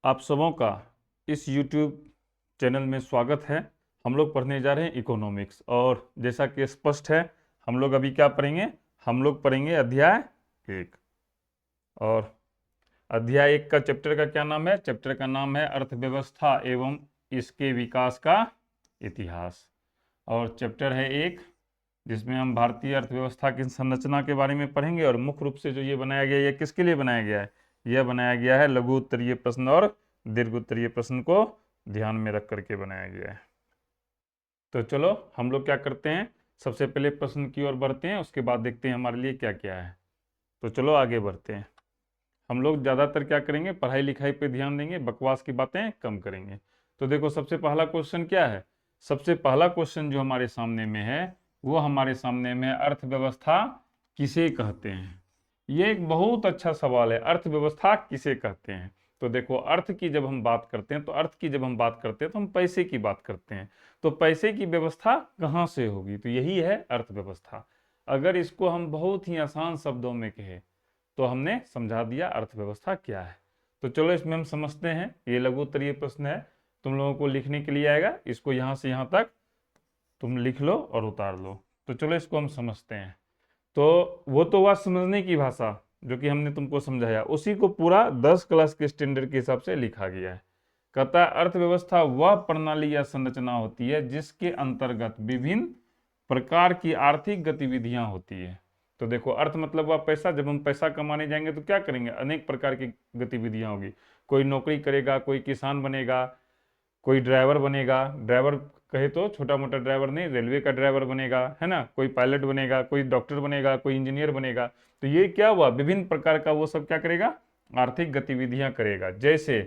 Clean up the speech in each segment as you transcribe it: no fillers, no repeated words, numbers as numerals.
आप सबों का इस YouTube चैनल में स्वागत है। हम लोग पढ़ने जा रहे हैं इकोनॉमिक्स और जैसा कि स्पष्ट है हम लोग अभी क्या पढ़ेंगे। हम लोग पढ़ेंगे अध्याय 1 और अध्याय 1 का चैप्टर का क्या नाम है। चैप्टर का नाम है अर्थव्यवस्था एवं इसके विकास का इतिहास। और चैप्टर है 1 जिसमें हम भारतीय अर्थव्यवस्था की संरचना के बारे में पढ़ेंगे। और मुख्य रूप से जो ये बनाया गया है ये किसके लिए बनाया गया है। यह बनाया गया है लघु उत्तरीय प्रश्न और दीर्घ उत्तरीय प्रश्न को ध्यान में रख करके बनाया गया है। तो चलो हम लोग क्या करते हैं, सबसे पहले प्रश्न की ओर बढ़ते हैं, उसके बाद देखते हैं हमारे लिए क्या क्या है। तो चलो आगे बढ़ते हैं। हम लोग ज़्यादातर क्या करेंगे, पढ़ाई लिखाई पे ध्यान देंगे, बकवास की बातें कम करेंगे। तो देखो सबसे पहला क्वेश्चन क्या है। सबसे पहला क्वेश्चन जो हमारे सामने में है वो हमारे सामने में अर्थव्यवस्था किसे कहते हैं। ये एक बहुत अच्छा सवाल है, अर्थव्यवस्था किसे कहते हैं। तो देखो अर्थ की जब हम बात करते हैं तो हम पैसे की बात करते हैं। तो पैसे की व्यवस्था कहाँ से होगी, तो यही है अर्थव्यवस्था। अगर इसको हम बहुत ही आसान शब्दों में कहें तो हमने समझा दिया अर्थव्यवस्था क्या है। तो चलो इसमें हम समझते हैं। ये लघु उत्तरीय प्रश्न है, तुम लोगों को लिखने के लिए आएगा, इसको यहाँ से यहाँ तक तुम लिख लो और उतार लो। तो चलो इसको हम समझते हैं। तो वो तो हुआ समझने की भाषा जो कि हमने तुमको समझाया, उसी को पूरा 10 क्लास के स्टैंडर्ड के हिसाब से लिखा गया है। कहता है अर्थव्यवस्था वह प्रणाली या संरचना होती है जिसके अंतर्गत विभिन्न प्रकार की आर्थिक गतिविधियां होती है। तो देखो अर्थ मतलब वह पैसा, जब हम पैसा कमाने जाएंगे तो क्या करेंगे, अनेक प्रकार की गतिविधियां होगी। कोई नौकरी करेगा, कोई किसान बनेगा, कोई ड्राइवर बनेगा, ड्राइवर कहे तो छोटा मोटा ड्राइवर नहीं, रेलवे का ड्राइवर बनेगा, है ना, कोई पायलट बनेगा, कोई डॉक्टर बनेगा, कोई इंजीनियर बनेगा। तो ये क्या हुआ, विभिन्न प्रकार का वो सब क्या करेगा, आर्थिक गतिविधियां करेगा। जैसे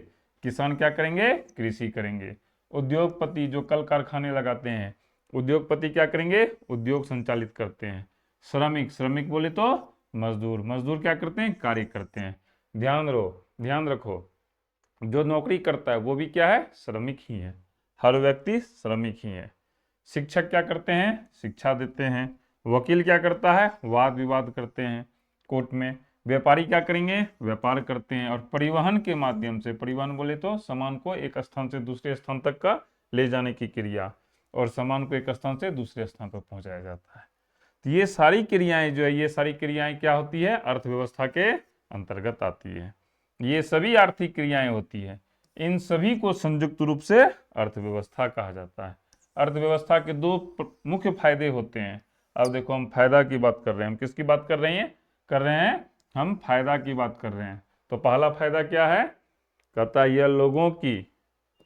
किसान क्या करेंगे, कृषि करेंगे। उद्योगपति जो कल कारखाने लगाते हैं, उद्योगपति क्या करेंगे, उद्योग संचालित करते हैं। श्रमिक, श्रमिक बोले तो मजदूर, मजदूर क्या करते हैं, कार्य करते हैं। ध्यान रखो जो नौकरी करता है वो भी क्या है, श्रमिक ही है। हर व्यक्ति श्रमिक ही है। शिक्षक क्या करते हैं, शिक्षा देते हैं। वकील क्या करता है, वाद विवाद करते हैं कोर्ट में। व्यापारी क्या करेंगे, व्यापार करते हैं। और परिवहन के माध्यम से, परिवहन बोले तो सामान को एक स्थान से दूसरे स्थान तक का ले जाने की क्रिया, और सामान को एक स्थान से दूसरे स्थान पर पहुंचाया जाता है। तो ये सारी क्रियाएं जो है, ये सारी क्रियाएं क्या होती है, अर्थव्यवस्था के अंतर्गत आती है। ये सभी आर्थिक क्रियाएं होती है, इन सभी को संयुक्त रूप से अर्थव्यवस्था कहा जाता है। अर्थव्यवस्था के दो मुख्य फायदे होते हैं। अब देखो हम फायदा की बात कर रहे हैं, हम किसकी बात कर रहे हैं, हम फायदा की बात कर रहे हैं। तो पहला फायदा क्या है, कहता है यह लोगों की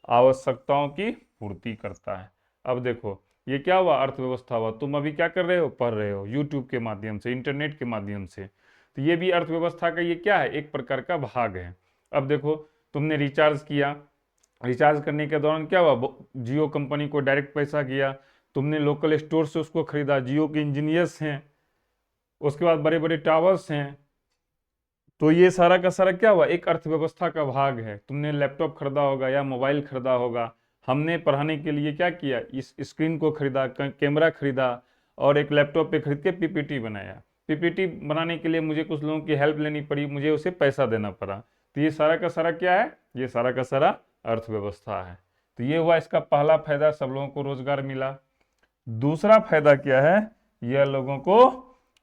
आवश्यकताओं की पूर्ति करता है। अब देखो ये क्या हुआ, अर्थव्यवस्था हुआ। तुम अभी क्या कर रहे हो, पढ़ रहे हो यूट्यूब के माध्यम से, इंटरनेट के माध्यम से। तो ये भी अर्थव्यवस्था का ये क्या है, एक प्रकार का भाग है। अब देखो तुमने रिचार्ज किया, रिचार्ज करने के दौरान क्या हुआ, जियो कंपनी को डायरेक्ट पैसा किया। तुमने लोकल स्टोर से उसको खरीदा, जियो के इंजीनियर्स हैं। उसके बाद बड़े बड़े टावर्स हैं। तो ये सारा का सारा क्या हुआ, एक अर्थव्यवस्था का भाग है। तुमने लैपटॉप खरीदा होगा या मोबाइल खरीदा होगा। हमने पढ़ाने के लिए क्या किया, इस स्क्रीन को खरीदा, कैमरा खरीदा, और एक लैपटॉप पे खरीद के पीपीटी बनाया। पीपीटी बनाने के लिए मुझे कुछ लोगों की हेल्प लेनी पड़ी, मुझे उसे पैसा देना पड़ा। तो ये सारा का सारा क्या है, ये सारा का सारा अर्थव्यवस्था है। तो ये हुआ इसका पहला फायदा, सब लोगों को रोजगार मिला। दूसरा फायदा क्या है, यह लोगों को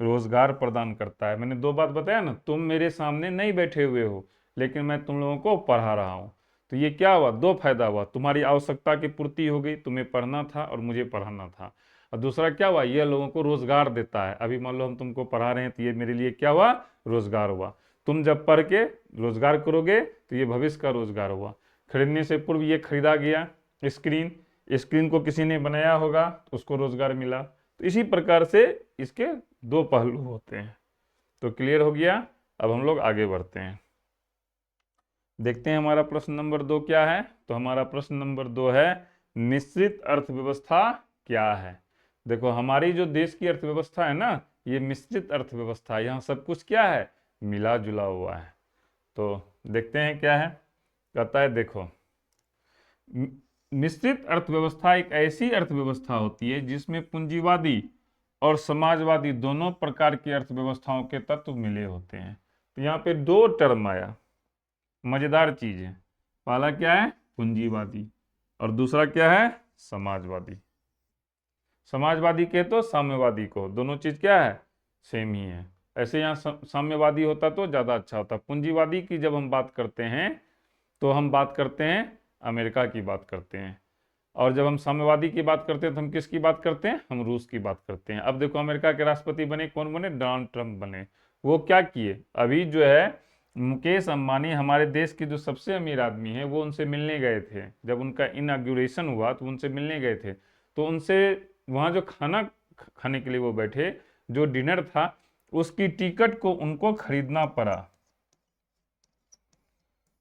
रोजगार प्रदान करता है। मैंने दो बात बताया ना, तुम मेरे सामने नहीं बैठे हुए हो लेकिन मैं तुम लोगों को पढ़ा रहा हूँ। तो ये क्या हुआ, दो फायदा हुआ, तुम्हारी आवश्यकता की पूर्ति हो गई, तुम्हें पढ़ना था और मुझे पढ़ाना था। और दूसरा क्या हुआ, यह लोगों को रोजगार देता है। अभी मान लो हम तुमको पढ़ा रहे हैं तो ये मेरे लिए क्या हुआ, रोजगार हुआ। तुम जब पढ़ के रोजगार करोगे तो ये भविष्य का रोजगार हुआ। खरीदने से पूर्व ये खरीदा गया स्क्रीन, स्क्रीन को किसी ने बनाया होगा तो उसको रोजगार मिला। तो इसी प्रकार से इसके दो पहलू होते हैं। तो क्लियर हो गया। अब हम लोग आगे बढ़ते हैं, देखते हैं हमारा प्रश्न नंबर 2 क्या है। तो हमारा प्रश्न नंबर 2 है मिश्रित अर्थव्यवस्था क्या है। देखो हमारी जो देश की अर्थव्यवस्था है ना, ये मिश्रित अर्थव्यवस्था, यहाँ सब कुछ क्या है, मिला जुला हुआ है। तो देखते हैं क्या है। कहता है देखो मिश्रित अर्थव्यवस्था एक ऐसी अर्थव्यवस्था होती है जिसमें पूंजीवादी और समाजवादी दोनों प्रकार की अर्थव्यवस्थाओं के तत्व मिले होते हैं। तो यहाँ पे दो टर्म आया, मजेदार चीज है। पहला क्या है? पूंजीवादी, और दूसरा क्या है? समाजवादी। समाजवादी के तो साम्यवादी को, दोनों चीज क्या है? सेम ही है। ऐसे यहाँ साम्यवादी होता तो ज्यादा अच्छा होता। पूंजीवादी की जब हम बात करते हैं तो हम बात करते हैं अमेरिका की बात करते हैं, और जब हम साम्यवादी की बात करते हैं तो हम किसकी बात करते हैं? हम रूस की बात करते हैं। अब देखो अमेरिका के राष्ट्रपति बने कौन बने? डोनाल्ड ट्रंप बने। वो क्या किए? अभी जो है मुकेश अंबानी हमारे देश के जो सबसे अमीर आदमी है वो उनसे मिलने गए थे। जब उनका इनॉग्रेशन हुआ तो उनसे मिलने गए थे, तो उनसे वहाँ जो खाना खाने के लिए वो बैठे, जो डिनर था उसकी टिकट को उनको खरीदना पड़ा।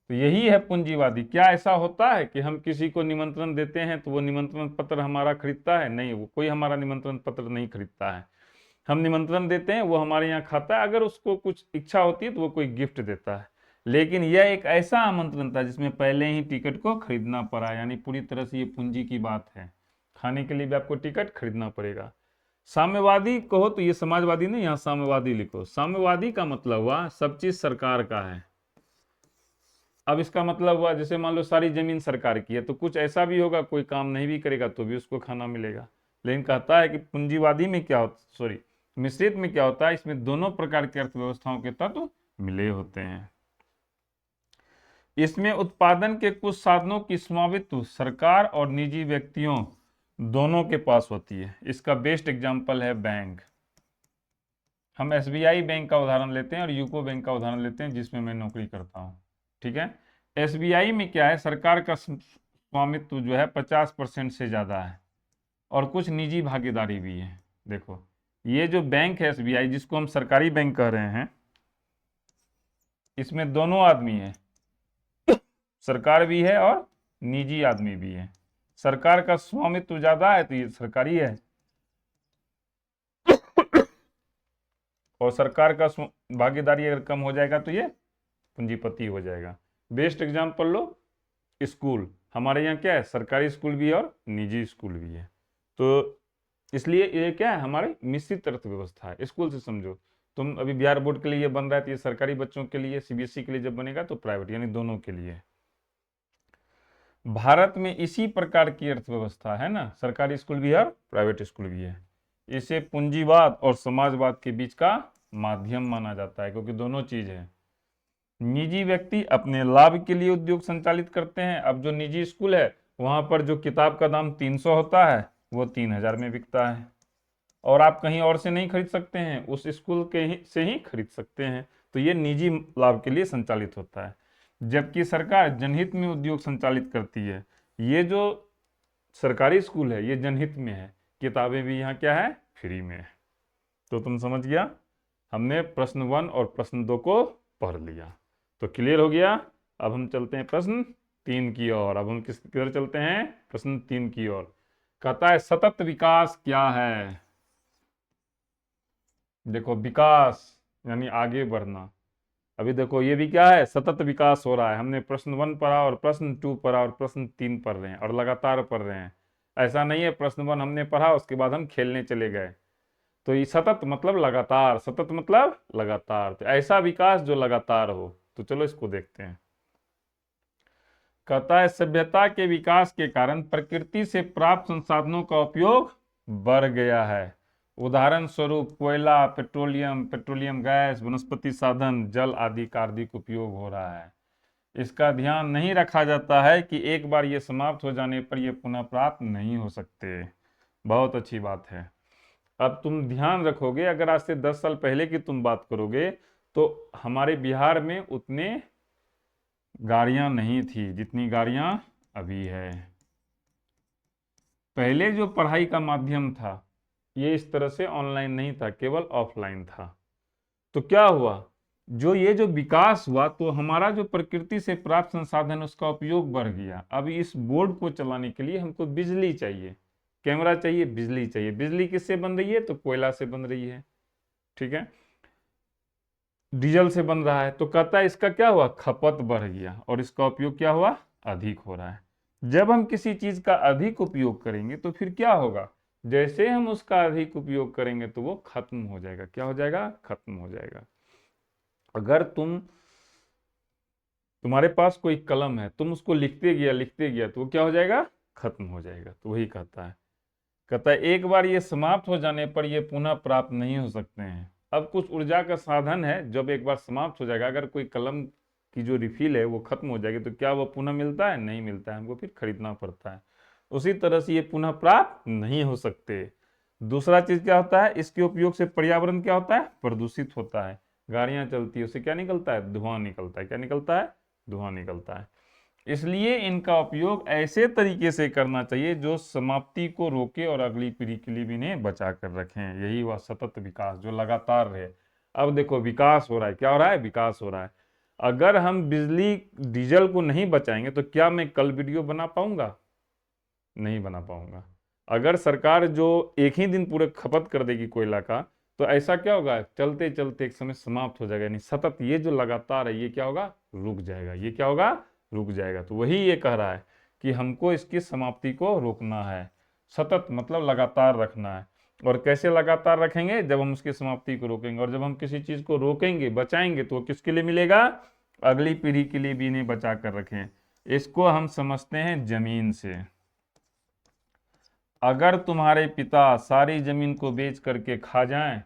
तो यही है पूंजीवादी। क्या ऐसा होता है कि हम किसी को निमंत्रण देते हैं तो वो निमंत्रण पत्र हमारा खरीदता है? नहीं, वो कोई हमारा निमंत्रण पत्र नहीं खरीदता है। हम निमंत्रण देते हैं, वो हमारे यहाँ खाता है, अगर उसको कुछ इच्छा होती है तो वो कोई गिफ्ट देता है। लेकिन यह एक ऐसा आमंत्रण था जिसमें पहले ही टिकट को खरीदना पड़ा, यानी पूरी तरह से ये पूंजी की बात है। खाने के लिए भी आपको टिकट खरीदना पड़ेगा। साम्यवादी कहो तो ये समाजवादी नहीं, यहाँ साम्यवादी लिखो। साम्यवादी का मतलब हुआ सब चीज सरकार का है। अब इसका मतलब हुआ जैसे मान लो सारी जमीन सरकार की है, तो कुछ ऐसा भी होगा कोई काम नहीं भी करेगा तो भी उसको खाना मिलेगा। लेकिन कहता है कि पूंजीवादी में क्या होता, सॉरी मिश्रित में क्या होता है, इसमें दोनों प्रकार की अर्थव्यवस्थाओं के तत्व मिले होते हैं। इसमें उत्पादन के कुछ साधनों की स्वामित्व सरकार और निजी व्यक्तियों दोनों के पास होती है। इसका बेस्ट एग्जाम्पल है बैंक। हम एसबीआई बैंक का उदाहरण लेते हैं और यूको बैंक का उदाहरण लेते हैं जिसमें मैं नौकरी करता हूँ। ठीक है, एसबीआई में क्या है, सरकार का स्वामित्व जो है 50% से ज़्यादा है और कुछ निजी भागीदारी भी है। देखो ये जो बैंक है एसबीआई, जिसको हम सरकारी बैंक कह रहे हैं, इसमें दोनों आदमी है, सरकार भी है और निजी आदमी भी है। सरकार का स्वामित्व ज़्यादा है तो ये सरकारी है, और सरकार का भागीदारी अगर कम हो जाएगा तो ये पूंजीपति हो जाएगा। बेस्ट एग्जाम्पल लो स्कूल। हमारे यहाँ क्या है, सरकारी स्कूल भी है और निजी स्कूल भी है। तो इसलिए ये क्या है, हमारी मिश्रित अर्थव्यवस्था है। स्कूल से समझो, तुम अभी बिहार बोर्ड के लिए ये बन रहा है तो ये सरकारी बच्चों के लिए, सीबीएसई के लिए जब बनेगा तो प्राइवेट, यानी दोनों के लिए। भारत में इसी प्रकार की अर्थव्यवस्था है ना, सरकारी स्कूल भी है और प्राइवेट स्कूल भी है। इसे पूंजीवाद और समाजवाद के बीच का माध्यम माना जाता है, क्योंकि दोनों चीज है। निजी व्यक्ति अपने लाभ के लिए उद्योग संचालित करते हैं। अब जो निजी स्कूल है वहां पर जो किताब का दाम 300 होता है वो 3000 में बिकता है, और आप कहीं और से नहीं खरीद सकते हैं, उस स्कूल के से ही खरीद सकते हैं। तो ये निजी लाभ के लिए संचालित होता है, जबकि सरकार जनहित में उद्योग संचालित करती है। ये जो सरकारी स्कूल है ये जनहित में है, किताबें भी यहाँ क्या है, फ्री में है। तो तुम समझ गया, हमने प्रश्न 1 और प्रश्न 2 को पढ़ लिया, तो क्लियर हो गया। अब हम चलते हैं प्रश्न 3 की ओर। अब हम किधर चलते हैं, प्रश्न 3 की ओर। कहता है सतत विकास क्या है। देखो विकास यानी आगे बढ़ना। अभी देखो ये भी क्या है, सतत विकास हो रहा है। हमने प्रश्न 1 पढ़ा और प्रश्न 2 पढ़ा और प्रश्न 3 पढ़ रहे हैं और लगातार पढ़ रहे हैं। ऐसा नहीं है प्रश्न 1 हमने पढ़ा उसके बाद हम खेलने चले गए। तो ये सतत मतलब लगातार, सतत मतलब लगातार, तो ऐसा विकास जो लगातार हो। तो चलो इसको देखते हैं। कहता है सभ्यता के विकास के कारण प्रकृति से प्राप्त संसाधनों का उपयोग बढ़ गया है। उदाहरण स्वरूप कोयला, पेट्रोलियम गैस, वनस्पति साधन, जल आदि का अधिक उपयोग हो रहा है। इसका ध्यान नहीं रखा जाता है कि एक बार ये समाप्त हो जाने पर ये पुनः प्राप्त नहीं हो सकते। बहुत अच्छी बात है। अब तुम ध्यान रखोगे, अगर आज से 10 साल पहले की तुम बात करोगे तो हमारे बिहार में उतने गाड़ियां नहीं थी जितनी गाड़ियां अभी है। पहले जो पढ़ाई का माध्यम था ये इस तरह से ऑनलाइन नहीं था, केवल ऑफलाइन था। तो क्या हुआ, जो ये जो विकास हुआ तो हमारा जो प्रकृति से प्राप्त संसाधन उसका उपयोग बढ़ गया। अब इस बोर्ड को चलाने के लिए हमको बिजली चाहिए, कैमरा चाहिए, बिजली चाहिए। बिजली किससे बन रही है, तो कोयला से बन रही है, ठीक है, डीजल से बन रहा है। तो कहता है इसका क्या हुआ, खपत बढ़ गया और इसका उपयोग क्या हुआ, अधिक हो रहा है। जब हम किसी चीज का अधिक उपयोग करेंगे तो फिर क्या होगा, जैसे हम उसका अधिक उपयोग करेंगे तो वो खत्म हो जाएगा। क्या हो जाएगा, खत्म हो जाएगा। अगर तुम तुम्हारे पास कोई कलम है, तुम उसको लिखते गया तो वो क्या हो जाएगा, खत्म हो जाएगा। तो वही कहता है एक बार ये समाप्त हो जाने पर ये पुनः प्राप्त नहीं हो सकते हैं। अब कुछ ऊर्जा का साधन है, जब एक बार समाप्त हो जाएगा, अगर कोई कलम की जो रिफिल है वो खत्म हो जाएगी तो क्या वो पुनः मिलता है, नहीं मिलता है, हमको फिर खरीदना पड़ता है। उसी तरह से ये पुनः प्राप्त नहीं हो सकते। दूसरा चीज क्या होता है, इसके उपयोग से पर्यावरण क्या होता है, प्रदूषित होता है। गाड़ियां चलती है उससे क्या निकलता है, धुआं निकलता है। क्या निकलता है, धुआं निकलता है। इसलिए इनका उपयोग ऐसे तरीके से करना चाहिए जो समाप्ति को रोके और अगली पीढ़ी के लिए भी इन्हें बचा कर रखें। यही वह सतत विकास जो लगातार रहे। अब देखो विकास हो रहा है, क्या हो रहा है, विकास हो रहा है। अगर हम बिजली डीजल को नहीं बचाएंगे तो क्या मैं कल वीडियो बना पाऊंगा, नहीं बना पाऊंगा। अगर सरकार जो एक ही दिन पूरे खपत कर देगी कोयला का, तो ऐसा क्या होगा, चलते चलते एक समय समाप्त हो जाएगा। यानी सतत ये जो लगातार है ये क्या होगा, रुक जाएगा। ये क्या होगा, रुक जाएगा। तो वही ये कह रहा है कि हमको इसकी समाप्ति को रोकना है। सतत मतलब लगातार रखना है। और कैसे लगातार रखेंगे, जब हम उसकी समाप्ति को रोकेंगे। और जब हम किसी चीज को रोकेंगे, बचाएंगे, तो वो किसके लिए मिलेगा, अगली पीढ़ी के लिए भी इन्हें बचा कर रखें। इसको हम समझते हैं जमीन से। अगर तुम्हारे पिता सारी जमीन को बेच करके खा जाएं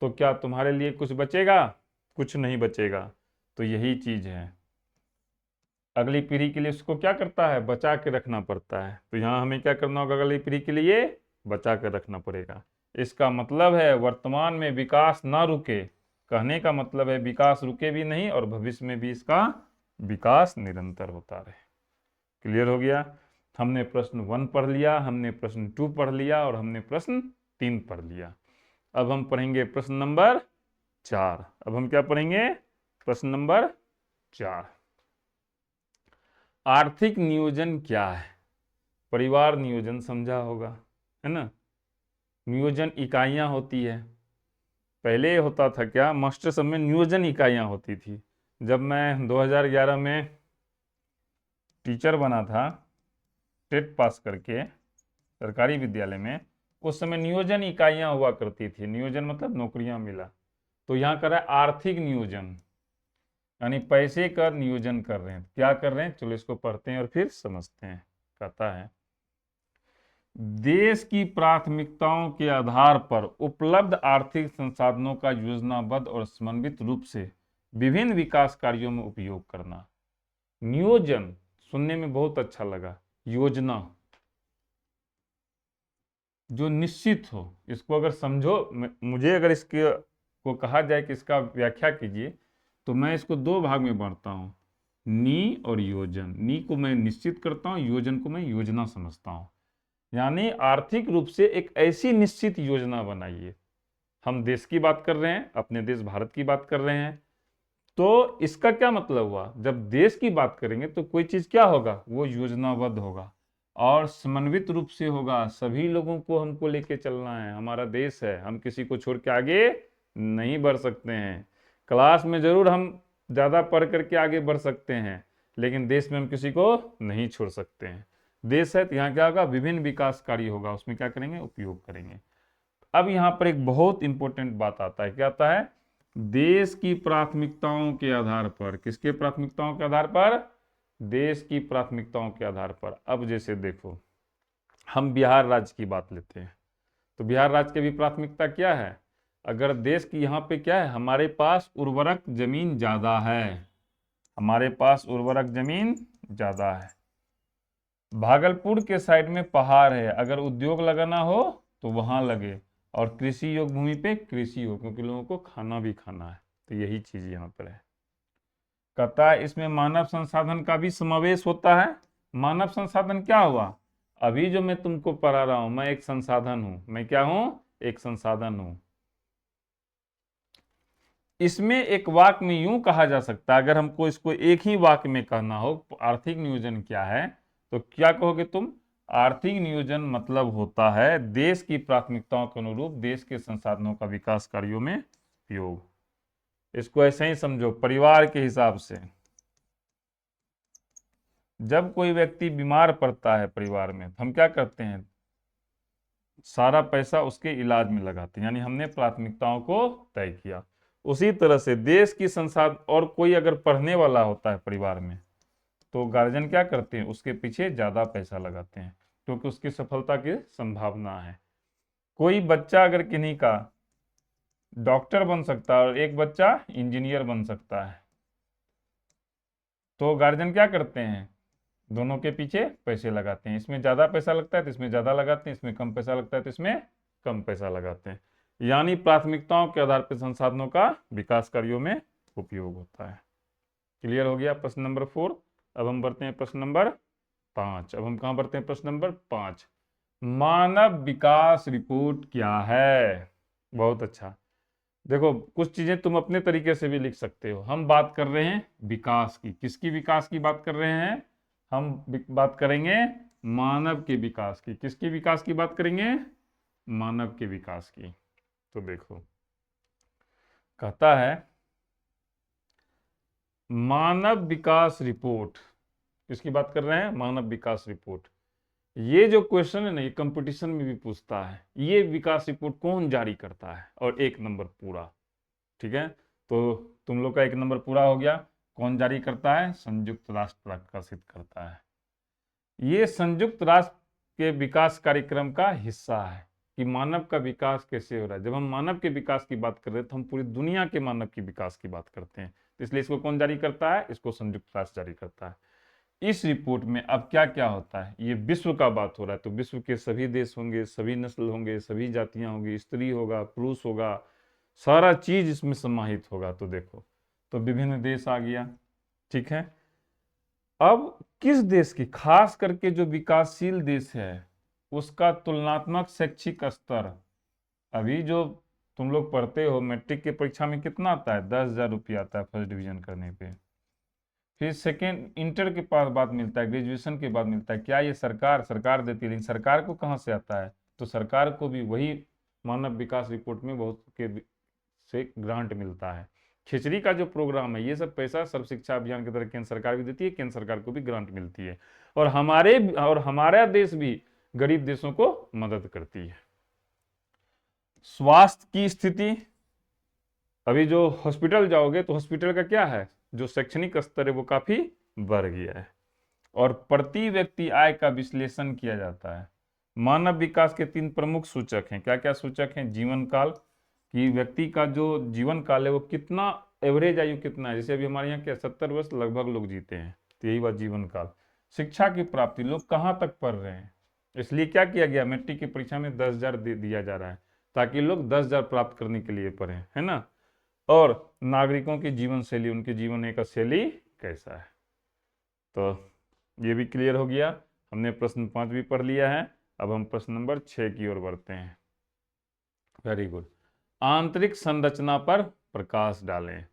तो क्या तुम्हारे लिए कुछ बचेगा, कुछ नहीं बचेगा। तो यही चीज है, अगली पीढ़ी के लिए उसको क्या करता है, बचा के रखना पड़ता है। तो यहाँ हमें क्या करना होगा, अगली पीढ़ी के लिए बचा कर रखना पड़ेगा। इसका मतलब है वर्तमान में विकास ना रुके। कहने का मतलब है विकास रुके भी नहीं और भविष्य में भी इसका विकास निरंतर होता रहे। क्लियर हो गया। हमने प्रश्न 1 पढ़ लिया, हमने प्रश्न 2 पढ़ लिया और हमने प्रश्न 3 पढ़ लिया। अब हम पढ़ेंगे प्रश्न नंबर 4। अब हम क्या पढ़ेंगे, प्रश्न नंबर 4। आर्थिक नियोजन क्या है। परिवार नियोजन समझा होगा, है ना। नियोजन इकाइयां होती है। पहले होता था क्या, मास्टर सब में नियोजन इकाइयां होती थी। जब मैं 2011 में टीचर बना था, टेट पास करके सरकारी विद्यालय में, उस समय नियोजन इकाइयां हुआ करती थी। नियोजन मतलब नौकरियां मिला। तो यहाँ कर रहा है आर्थिक नियोजन, यानी पैसे का नियोजन कर रहे हैं। क्या कर रहे हैं, चलो इसको पढ़ते हैं और फिर समझते हैं। कहता है देश की प्राथमिकताओं के आधार पर उपलब्ध आर्थिक संसाधनों का योजनाबद्ध और समन्वित रूप से विभिन्न विकास कार्यों में उपयोग करना। नियोजन सुनने में बहुत अच्छा लगा। योजना जो निश्चित हो, इसको अगर समझो, मुझे अगर इसके को कहा जाए कि इसका व्याख्या कीजिए, तो मैं इसको 2 भाग में बांटता हूँ, नी और योजन। नी को मैं निश्चित करता हूँ, योजन को मैं योजना समझता हूँ। यानी आर्थिक रूप से एक ऐसी निश्चित योजना बनाइए। हम देश की बात कर रहे हैं, अपने देश भारत की बात कर रहे हैं। तो इसका क्या मतलब हुआ, जब देश की बात करेंगे तो कोई चीज क्या होगा, वो योजनाबद्ध होगा और समन्वित रूप से होगा। सभी लोगों को हमको लेके चलना है, हमारा देश है, हम किसी को छोड़ के आगे नहीं बढ़ सकते हैं। क्लास में जरूर हम ज़्यादा पढ़ करके आगे बढ़ सकते हैं, लेकिन देश में हम किसी को नहीं छोड़ सकते हैं। देश है तो यहाँ क्या होगा, विभिन्न विकास कार्य होगा, उसमें क्या करेंगे, उपयोग करेंगे। अब यहाँ पर एक बहुत इंपॉर्टेंट बात आता है। क्या आता है, देश की प्राथमिकताओं के आधार पर। किसके प्राथमिकताओं के आधार पर, देश की प्राथमिकताओं के आधार पर। अब जैसे देखो, हम बिहार राज्य की बात लेते हैं, तो बिहार राज्य की भी प्राथमिकता क्या है, अगर देश की यहाँ पे क्या है, हमारे पास उर्वरक जमीन ज्यादा है, हमारे पास उर्वरक जमीन ज्यादा है। भागलपुर के साइड में पहाड़ है, अगर उद्योग लगाना हो तो वहां लगे, और कृषि योग्य भूमि पे कृषि हो, क्योंकि लोगों को खाना भी खाना है। तो यही चीज यहाँ पर है। कहता है इसमें मानव संसाधन का भी समावेश होता है। मानव संसाधन क्या हुआ, अभी जो मैं तुमको पढ़ा रहा हूं, मैं एक संसाधन हूं। मैं क्या हूं, एक संसाधन हूं। इसमें एक वाक्य में यूं कहा जा सकता है, अगर हमको इसको एक ही वाक्य में कहना हो आर्थिक नियोजन क्या है, तो क्या कहोगे तुम, आर्थिक नियोजन मतलब होता है देश की प्राथमिकताओं के अनुरूप देश के संसाधनों का विकास कार्यों में उपयोग। इसको ऐसे ही समझो, परिवार के हिसाब से जब कोई व्यक्ति बीमार पड़ता है परिवार में, तो हम क्या करते हैं, सारा पैसा उसके इलाज में लगाते हैं। यानी हमने प्राथमिकताओं को तय किया। उसी तरह से देश की संसाधन, और कोई अगर पढ़ने वाला होता है परिवार में, तो गार्जियन क्या करते हैं, उसके पीछे ज़्यादा पैसा लगाते हैं क्योंकि उसकी सफलता की संभावना है। कोई बच्चा अगर किन्हीं का डॉक्टर बन सकता है और एक बच्चा इंजीनियर बन सकता है, तो गार्जियन क्या करते हैं, दोनों के पीछे पैसे लगाते हैं। इसमें ज़्यादा पैसा लगता है तो इसमें ज़्यादा लगाते हैं, इसमें कम पैसा लगता है तो इसमें कम पैसा लगाते हैं। यानी प्राथमिकताओं के आधार पर संसाधनों का विकास कार्यों में उपयोग होता है। क्लियर हो गया प्रश्न नंबर 4। अब हम बढ़ते हैं प्रश्न नंबर 5। अब हम कहाँ बढ़ते हैं, प्रश्न नंबर 5। मानव विकास रिपोर्ट क्या है। बहुत अच्छा। देखो कुछ चीजें तुम अपने तरीके से भी लिख सकते हो। हम बात कर रहे हैं विकास की, किसकी विकास की बात कर रहे हैं, हम बात करेंगे मानव के विकास की। किसकी विकास की बात करेंगे, मानव के विकास की। तो देखो कहता है मानव विकास रिपोर्ट, किसकी बात कर रहे हैं, मानव विकास रिपोर्ट। ये जो क्वेश्चन है ना, ये कंपटीशन में भी पूछता है, ये विकास रिपोर्ट कौन जारी करता है, और 1 नंबर पूरा। ठीक है, तो तुम लोग का 1 नंबर पूरा हो गया। कौन जारी करता है, संयुक्त राष्ट्र प्रकाशित करता है। ये संयुक्त राष्ट्र के विकास कार्यक्रम का हिस्सा है कि मानव का विकास कैसे हो रहा है। जब हम मानव के विकास की बात कर रहे हैं तो हम पूरी दुनिया के मानव की विकास की बात करते हैं, इसलिए इसको कौन जारी करता है, इसको संयुक्त राष्ट्र जारी करता है। इस रिपोर्ट में अब क्या क्या होता है, ये विश्व का बात हो रहा है तो विश्व के सभी देश होंगे, सभी नस्ल होंगे, सभी जातियां होंगी, स्त्री होगा, पुरुष होगा, सारा चीज इसमें समाहित होगा। तो देखो, तो विभिन्न देश आ गया। ठीक है, अब किस देश की, खास करके जो विकासशील देश है उसका तुलनात्मक शैक्षिक स्तर, अभी जो तुम लोग पढ़ते हो मैट्रिक के परीक्षा में कितना आता है, 10,000 रुपया आता है फर्स्ट डिवीजन करने पे। फिर सेकेंड इंटर के पास बाद मिलता है, ग्रेजुएशन के बाद मिलता है। क्या ये सरकार देती है, लेकिन सरकार को कहाँ से आता है, तो सरकार को भी वही मानव विकास रिपोर्ट में बहुत के से ग्रांट मिलता है। खिचड़ी का जो प्रोग्राम है, ये सब पैसा सर्व शिक्षा अभियान की तरह केंद्र सरकार भी देती है, केंद्र सरकार को भी ग्रांट मिलती है, और हमारा देश भी गरीब देशों को मदद करती है। स्वास्थ्य की स्थिति, अभी जो हॉस्पिटल जाओगे तो हॉस्पिटल का क्या है, जो शैक्षणिक स्तर है वो काफी बढ़ गया है। और प्रति व्यक्ति आय का विश्लेषण किया जाता है। मानव विकास के 3 प्रमुख सूचक हैं। क्या क्या सूचक हैं, जीवन काल, कि व्यक्ति का जो जीवन काल है वो कितना, एवरेज आयु कितना है, जैसे अभी हमारे यहाँ क्या 70 वर्ष लगभग लोग जीते हैं, तो यही बात जीवन काल। शिक्षा की प्राप्ति, लोग कहाँ तक पढ़ रहे हैं, इसलिए क्या किया गया, मैट्रिक की परीक्षा में 10,000 दिया जा रहा है ताकि लोग 10,000 प्राप्त करने के लिए पढ़ें, है ना। और नागरिकों की जीवन शैली, उनके जीवन का शैली कैसा है। तो ये भी क्लियर हो गया। हमने प्रश्न 5 भी पढ़ लिया है। अब हम प्रश्न नंबर 6 की ओर बढ़ते हैं। Very good. आंतरिक संरचना पर प्रकाश डालें।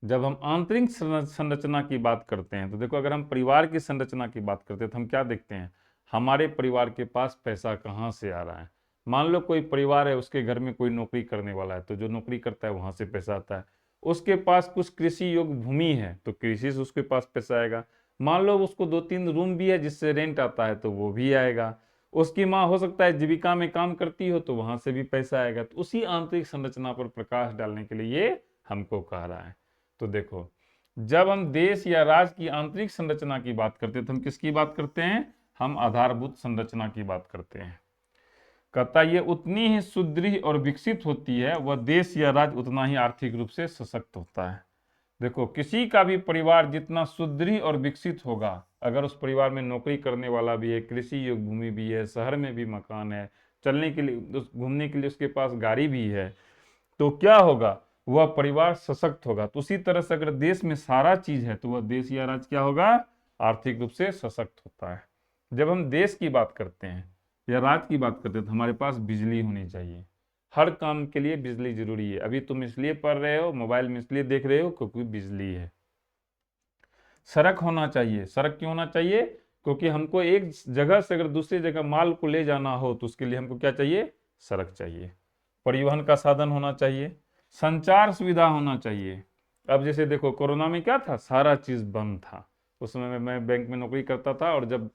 जब हम आंतरिक संरचना की बात करते हैं तो देखो, अगर हम परिवार की संरचना की बात करते हैं तो हम क्या देखते हैं, हमारे परिवार के पास पैसा कहाँ से आ रहा है। मान लो कोई परिवार है, उसके घर में कोई नौकरी करने वाला है, तो जो नौकरी करता है वहां से पैसा आता है। उसके पास कुछ कृषि योग्य भूमि है तो कृषि से उसके पास पैसा आएगा। मान लो उसको 2-3 रूम भी है जिससे रेंट आता है तो वो भी आएगा। उसकी माँ हो सकता है जीविका में काम करती हो तो वहां से भी पैसा आएगा। तो उसी आंतरिक संरचना पर प्रकाश डालने के लिए ये हमको कह रहा है। तो देखो, जब हम देश या राज्य की आंतरिक संरचना की बात करते हैं तो हम किसकी बात करते हैं, हम आधारभूत संरचना की बात करते हैं। कहता ये उतनी ही सुदृढ़ और विकसित होती है, वह देश या राज्य उतना ही आर्थिक रूप से सशक्त होता है। देखो, किसी का भी परिवार जितना सुदृढ़ और विकसित होगा, अगर उस परिवार में नौकरी करने वाला भी है, कृषि योग्य भूमि भी है, शहर में भी मकान है, चलने के लिए, घूमने के लिए उसके पास गाड़ी भी है, तो क्या होगा, वह परिवार सशक्त होगा। तो उसी तरह से अगर देश में सारा चीज है तो वह देश या राज्य क्या होगा, आर्थिक रूप से सशक्त होता है। जब हम देश की बात करते हैं या राज्य की बात करते हैं तो हमारे पास बिजली होनी चाहिए। हर काम के लिए बिजली जरूरी है। अभी तुम इसलिए पढ़ रहे हो, मोबाइल में इसलिए देख रहे हो क्योंकि बिजली है। सड़क होना चाहिए। सड़क क्यों होना चाहिए, क्योंकि हमको एक जगह से अगर दूसरी जगह माल को ले जाना हो तो उसके लिए हमको क्या चाहिए, सड़क चाहिए। परिवहन का साधन होना चाहिए। संचार सुविधा होना चाहिए। अब जैसे देखो, कोरोना में क्या था, सारा चीज बंद था। उस समय मैं बैंक में नौकरी करता था और जब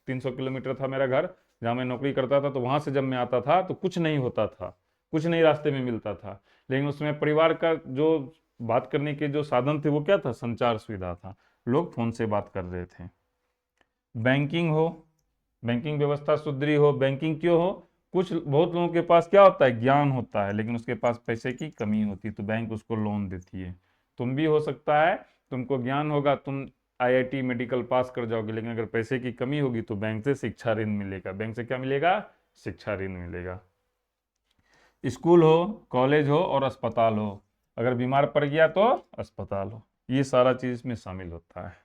300 किलोमीटर था मेरा घर जहाँ मैं नौकरी करता था, तो वहां से जब मैं आता था तो कुछ नहीं होता था, कुछ नहीं रास्ते में मिलता था। लेकिन उसमें परिवार का जो बात करने के जो साधन थे वो क्या था, संचार सुविधा था। लोग फोन से बात कर रहे थे। बैंकिंग हो, बैंकिंग व्यवस्था सुदृढ़ हो। बैंकिंग क्यों हो? कुछ बहुत लोगों के पास क्या होता है, ज्ञान होता है, लेकिन उसके पास पैसे की कमी होती है, तो बैंक उसको लोन देती है। तुम भी हो सकता है, तुमको ज्ञान होगा, तुम आईआईटी मेडिकल पास कर जाओगे, लेकिन अगर पैसे की कमी होगी तो बैंक से शिक्षा ऋण मिलेगा। बैंक से क्या मिलेगा? शिक्षा ऋण मिलेगा। स्कूल हो, कॉलेज हो और अस्पताल हो। अगर बीमार पड़ गया तो अस्पताल हो। ये सारा चीज इसमें शामिल होता है।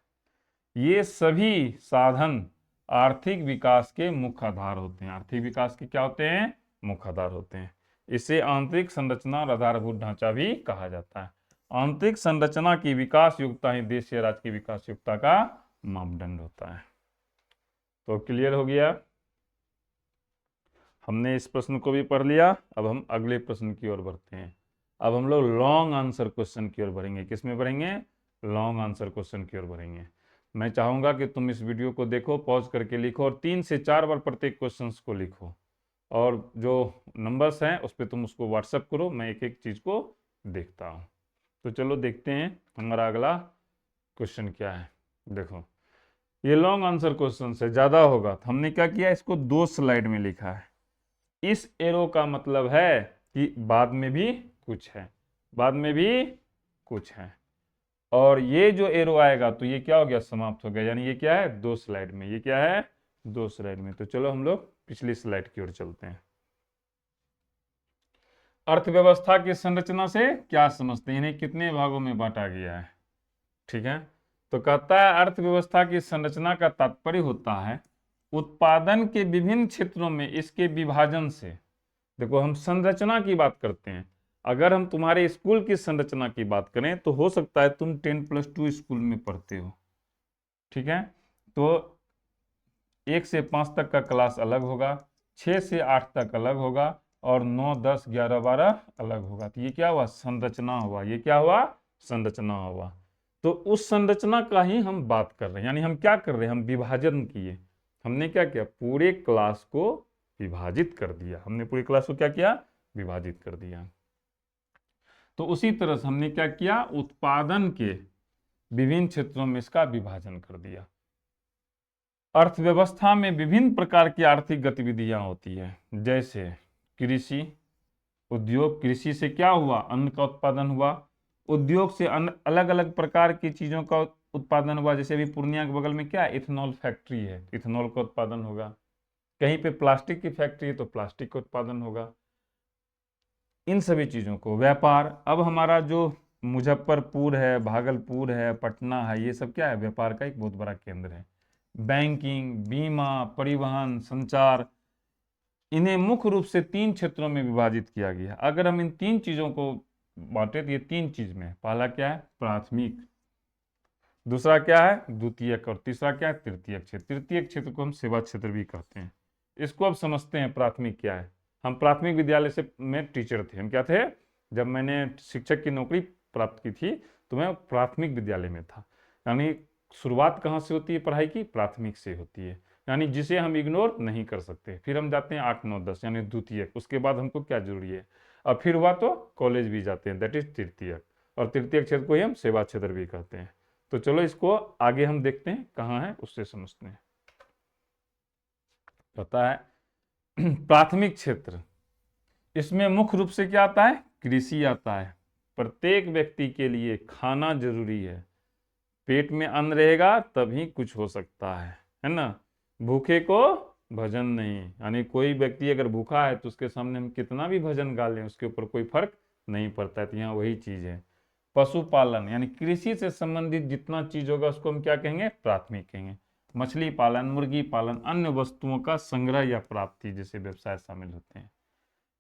ये सभी साधन आर्थिक विकास के मुख्य आधार होते हैं। आर्थिक विकास के क्या होते हैं? मुख्य आधार होते हैं। इसे आंतरिक संरचना और आधारभूत ढांचा भी कहा जाता है। आंतरिक संरचना की विकास योग्यता ही देश या राज्य की विकास योग्यता का मापदंड होता है। तो क्लियर हो गया? हमने इस प्रश्न को भी पढ़ लिया। अब हम अगले प्रश्न की ओर बढ़ते हैं। अब हम लोग लॉन्ग आंसर क्वेश्चन की ओर बढ़ेंगे। किस में बढ़ेंगे? लॉन्ग आंसर क्वेश्चन की ओर बढ़ेंगे। मैं चाहूंगा कि तुम इस वीडियो को देखो, पॉज करके लिखो और 3 से 4 बार प्रत्येक क्वेश्चन को लिखो, और जो नंबर्स हैं उस पर तुम उसको व्हाट्सएप करो। मैं एक एक चीज को देखता हूँ। तो चलो देखते हैं हमारा अगला क्वेश्चन क्या है। देखो, ये लॉन्ग आंसर क्वेश्चन से ज्यादा होगा, तो हमने क्या किया, इसको 2 स्लाइड में लिखा है। इस एरो का मतलब है कि बाद में भी कुछ है, बाद में भी कुछ है, और ये जो एरो आएगा तो ये क्या हो गया, समाप्त हो गया। यानी ये क्या है, 2 स्लाइड में। ये क्या है, 2 स्लाइड में। तो चलो हम लोग पिछली स्लाइड की ओर चलते हैं। अर्थव्यवस्था की संरचना से क्या समझते हैं? इन्हें कितने भागों में बांटा गया है? ठीक है, तो कहता है अर्थव्यवस्था की संरचना का तात्पर्य होता है उत्पादन के विभिन्न क्षेत्रों में इसके विभाजन से। देखो, हम संरचना की बात करते हैं। अगर हम तुम्हारे स्कूल की संरचना की बात करें तो हो सकता है तुम 10+2 स्कूल में पढ़ते हो, ठीक है, तो 1 से 5 तक का क्लास अलग होगा, 6 से 8 तक अलग होगा, और 9, 10, 11, 12 अलग होगा। तो ये क्या हुआ, संरचना हुआ। ये क्या हुआ, संरचना हुआ। तो उस संरचना का ही हम बात कर रहे हैं। यानी हम क्या कर रहे हैं, हम विभाजन किए। हमने क्या किया, पूरे क्लास को विभाजित कर दिया। हमने पूरी क्लास को क्या किया, विभाजित कर दिया। तो उसी तरह से हमने क्या किया, उत्पादन के विभिन्न क्षेत्रों में इसका विभाजन कर दिया। अर्थव्यवस्था में विभिन्न प्रकार की आर्थिक गतिविधियां होती है, जैसे कृषि उद्योग। कृषि से क्या हुआ, अन्न का उत्पादन हुआ। उद्योग से अलग अलग प्रकार की चीजों का उत्पादन हुआ। जैसे अभी पूर्णिया के बगल में क्या है, इथेनॉल फैक्ट्री है, इथेनॉल का उत्पादन होगा। कहीं पे प्लास्टिक की फैक्ट्री है तो प्लास्टिक का उत्पादन होगा। इन सभी चीजों को व्यापार, अब हमारा जो मुजफ्फरपुर है, भागलपुर है, पटना है, ये सब क्या है, व्यापार का एक बहुत बड़ा केंद्र है। बैंकिंग, बीमा, परिवहन, संचार, इन्हें मुख्य रूप से 3 क्षेत्रों में विभाजित किया गया। अगर हम इन 3 चीजों को बांटे तो ये 3 चीज में, पहला क्या है, प्राथमिक, दूसरा क्या है, द्वितीयक, और तीसरा क्या है, तृतीयक क्षेत्र। तृतीयक क्षेत्र को हम सेवा क्षेत्र भी कहते हैं। इसको अब समझते हैं प्राथमिक क्या है। हम प्राथमिक विद्यालय से में टीचर थे। हम क्या थे, जब मैंने शिक्षक की नौकरी प्राप्त की थी तो मैं प्राथमिक विद्यालय में था। यानी शुरुआत कहाँ से होती है पढ़ाई की, प्राथमिक से होती है, यानी जिसे हम इग्नोर नहीं कर सकते। फिर हम जाते हैं 8, 9, 10 यानी द्वितीयक। उसके बाद हमको क्या जरूरी है, और फिर हुआ तो कॉलेज भी जाते हैं, दैट इज तृतीयक। और तृतीयक क्षेत्र को ही हम सेवा क्षेत्र भी कहते हैं। तो चलो इसको आगे हम देखते हैं कहाँ है, उससे समझते हैं। पता है प्राथमिक क्षेत्र, इसमें मुख्य रूप से क्या आता है, कृषि आता है। प्रत्येक व्यक्ति के लिए खाना जरूरी है। पेट में अन्न रहेगा तभी कुछ हो सकता है ना। भूखे को भजन नहीं। यानी कोई व्यक्ति अगर भूखा है तो उसके सामने हम कितना भी भजन गा लें उसके ऊपर कोई फर्क नहीं पड़ता है। तो यहाँ वही चीज है। पशुपालन यानी कृषि से संबंधित जितना चीज होगा उसको हम क्या कहेंगे, प्राथमिक कहेंगे। मछली पालन, मुर्गी पालन, अन्य वस्तुओं का संग्रह या प्राप्ति जैसे व्यवसाय शामिल होते हैं।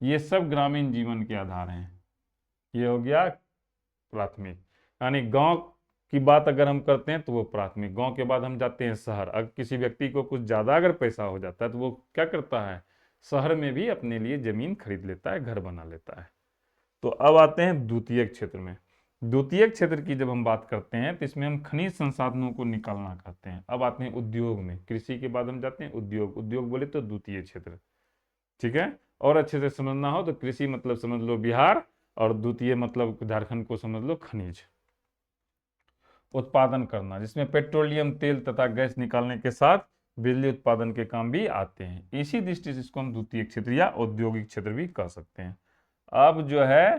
ये सब ग्रामीण जीवन के आधार हैं। ये हो गया प्राथमिक। यानी गांव की बात अगर हम करते हैं तो वो प्राथमिक। गांव के बाद हम जाते हैं शहर। अगर किसी व्यक्ति को कुछ ज्यादा अगर पैसा हो जाता है तो वो क्या करता है, शहर में भी अपने लिए जमीन खरीद लेता है, घर बना लेता है। तो अब आते हैं द्वितीयक क्षेत्र में। द्वितीयक क्षेत्र की जब हम बात करते हैं तो इसमें हम खनिज संसाधनों को निकालना कहते हैं। अब आते हैं उद्योग में। कृषि के बाद हम जाते हैं उद्योग। उद्योग बोले तो द्वितीय क्षेत्र, ठीक है। और अच्छे से समझना हो तो कृषि मतलब समझ लो बिहार, और द्वितीय मतलब झारखंड को समझ लो खनिज। उत्पादन करना, जिसमें पेट्रोलियम तेल तथा गैस निकालने के साथ बिजली उत्पादन के काम भी आते हैं। इसी दृष्टि से इसको हम द्वितीय क्षेत्र या औद्योगिक क्षेत्र भी कह सकते हैं। अब जो है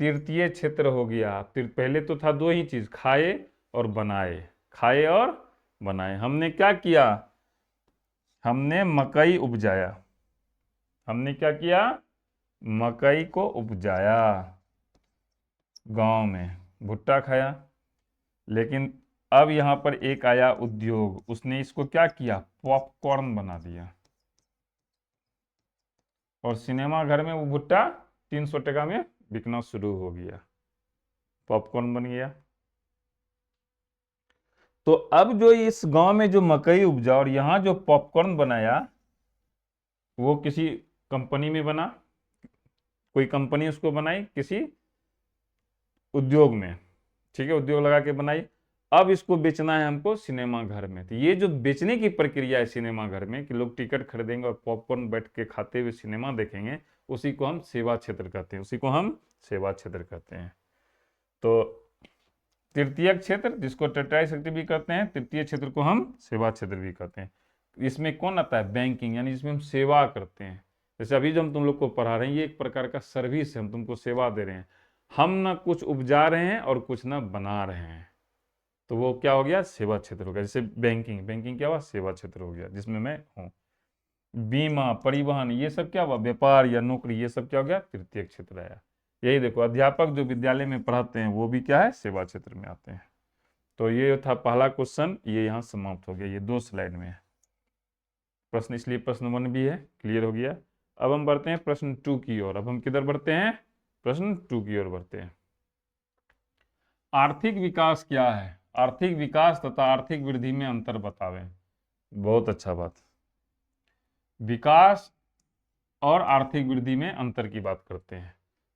तृतीय क्षेत्र हो गया। पहले तो था दो ही चीज, खाए और बनाए, खाए और बनाए। हमने क्या किया, हमने मकई उपजाया, हमने क्या किया, मकई को उपजाया, गांव में भुट्टा खाया। लेकिन अब यहां पर एक आया उद्योग, उसने इसको क्या किया, पॉपकॉर्न बना दिया, और सिनेमा घर में वो भुट्टा 300 टका में बिकना शुरू हो गया, पॉपकॉर्न बन गया। तो अब जो इस गांव में जो मकई उपजा और यहां जो पॉपकॉर्न बनाया, वो किसी कंपनी में बना, कोई कंपनी उसको बनाई किसी उद्योग में, ठीक है, उद्योग लगा के बनाई। अब इसको बेचना है हमको सिनेमा घर में। तो ये जो बेचने की प्रक्रिया है सिनेमा घर में, कि लोग टिकट खरीदेंगे और पॉपकॉर्न बैठ के खाते हुए सिनेमा देखेंगे, उसी को हम सेवा क्षेत्र कहते हैं, उसी को हम सेवा क्षेत्र कहते हैं। तो तृतीय क्षेत्र, जिसको टर्टाई सेक्टर भी कहते हैं, तृतीय क्षेत्र को हम सेवा क्षेत्र भी कहते हैं। इसमें कौन आता है, बैंकिंग, यानी जिसमें हम सेवा करते हैं। जैसे अभी जो हम तुम लोग को पढ़ा रहे हैं, ये एक प्रकार का सर्विस है, हम तुमको सेवा दे रहे हैं। हम ना कुछ उपजा रहे हैं और कुछ ना बना रहे हैं, तो वो क्या हो गया, सेवा क्षेत्र हो गया। जैसे बैंकिंग, बैंकिंग क्या हुआ, सेवा क्षेत्र हो गया, जिसमें मैं हूँ। बीमा, परिवहन, ये सब क्या हुआ, व्यापार या नौकरी, ये सब क्या हो गया, तृतीय क्षेत्र आया। यही देखो, अध्यापक जो विद्यालय में पढ़ाते हैं वो भी क्या है, सेवा क्षेत्र में आते हैं। तो ये था पहला क्वेश्चन, ये यहाँ समाप्त हो गया, ये 2 स्लाइड में है प्रश्न, इसलिए प्रश्न 1 भी है, क्लियर हो गया। अब हम बढ़ते हैं प्रश्न 2 की ओर। अब हम किधर बढ़ते हैं, प्रश्न 2 की ओर बढ़ते हैं। आर्थिक विकास क्या है, आर्थिक विकास तथा आर्थिक वृद्धि में अंतर बतावें। बहुत अच्छा बात, विकास और आर्थिक वृद्धि में अंतर की बात करते हैं।